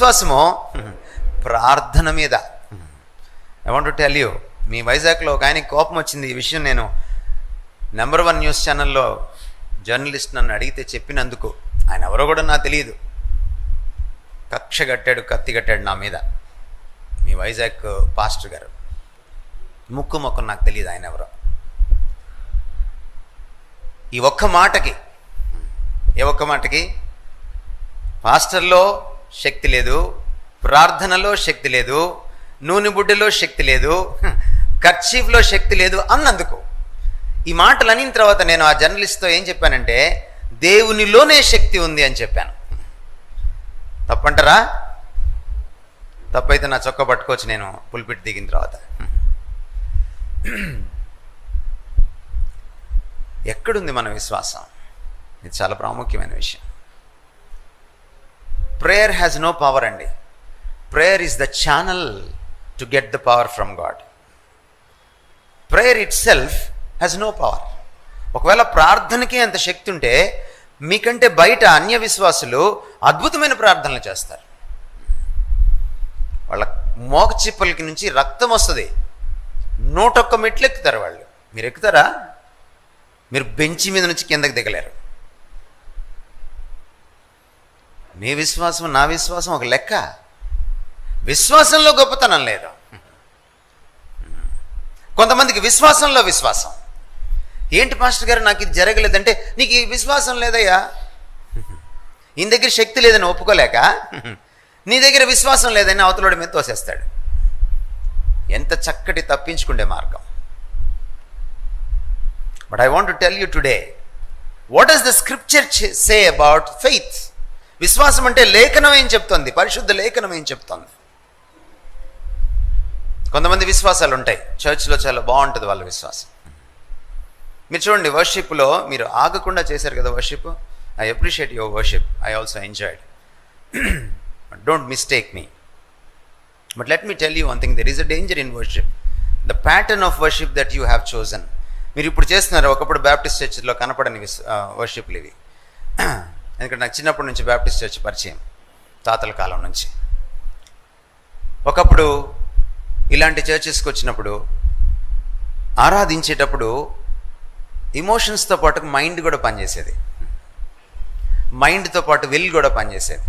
విశ్వాసము ప్రార్థన మీద. I want to tell you, మీ వైజాగ్లో ఒక ఆయనకి కోపం వచ్చింది. ఈ విషయం నేను నెంబర్ 1 న్యూస్ ఛానల్లో జర్నలిస్ట్ నన్ను అడిగితే చెప్పినందుకు. ఆయన ఎవరో కూడా నాకు తెలియదు. కక్ష కట్టాడు, కత్తి కట్టాడు నా మీద. మీ వైజాగ్ పాస్టర్ గారు, ముక్కు నాకు తెలియదు ఆయన ఎవరో. ఈ ఒక్క మాటకి, ఏ ఒక్క మాటకి పాస్టర్లో శక్తి లేదు, ప్రార్థనలో శక్తి లేదు, నూనె బుడ్డలో శక్తి లేదు, కర్చీఫ్లో శక్తి లేదు అన్నందుకు. ఈ మాటలు అనిన తర్వాత నేను ఆ జర్నలిస్ట్తో ఏం చెప్పానంటే, దేవునిలోనే శక్తి ఉంది అని చెప్పాను. తప్పంటారా? తప్పైతే నా చొక్కా పట్టుకోవచ్చు నేను పుల్పిట్ దిగిన తర్వాత. ఎక్కడుంది మన విశ్వాసం? ఇది చాలా ప్రాముఖ్యమైన విషయం. ప్రేయర్ హ్యాస్ నో పవర్ అండి. Prayer is the channel to get the power from God. Prayer itself has no power. ఒకవేళ ప్రార్థనకి అంత శక్తి ఉంటే, మీకంటే బయట అన్య విశ్వాసులు అద్భుతమైన ప్రార్థనలు చేస్తారు. వాళ్ళ మోక చిప్పలకి నుంచి రక్తం వస్తుంది. 101 మెట్లు ఎక్కుతారు వాళ్ళు. మీరు ఎక్కుతారా? మీరు బెంచి మీద నుంచి కిందకి దిగలేరు. మీ విశ్వాసం నా విశ్వాసం ఒక లెక్క. విశ్వాసంలో గొప్పతనం లేదు. కొంతమందికి విశ్వాసంలో విశ్వాసం. ఏంటి పాస్టర్ గారు నాకు ఇది జరగలేదంటే, నీకు ఈ విశ్వాసం లేదయ్యా. నీ దగ్గర శక్తి లేదని ఒప్పుకోలేక నీ దగ్గర విశ్వాసం లేదని అవతలోడి మీద తోసేస్తాడు. ఎంత చక్కటి తప్పించుకుండే మార్గం. But I want to tell you today, what does the scripture say about faith? విశ్వాసం అంటే లేఖనం ఏం చెప్తోంది? పరిశుద్ధ లేఖనం ఏం చెప్తోంది? కొంతమంది విశ్వాసాలు ఉంటాయి, చర్చ్లో చాలా బాగుంటుంది వాళ్ళ విశ్వాసం. మీరు చూడండి, వర్షిప్లో మీరు ఆగకుండా చేశారు కదా worship. I appreciate your worship. I also enjoyed. Don't mistake me. But let me tell you one thing, there is a danger in worship. The pattern of worship that you have chosen. మీరు ఇప్పుడు చేస్తున్నారు. ఒకప్పుడు Baptist చర్చ్లో కనపడని వర్షిప్లు ఇవి. ఎందుకంటే నాకు చిన్నప్పటి నుంచి బ్యాప్టిస్ట్ చర్చ్ పరిచయం, తాతల కాలం నుంచి. ఒకప్పుడు ఇలాంటి చర్చెస్కి వచ్చినప్పుడు ఆరాధించేటప్పుడు ఎమోషన్స్తో పాటు మైండ్ కూడా పనిచేసేది. మైండ్తో పాటు విల్ కూడా పనిచేసేది.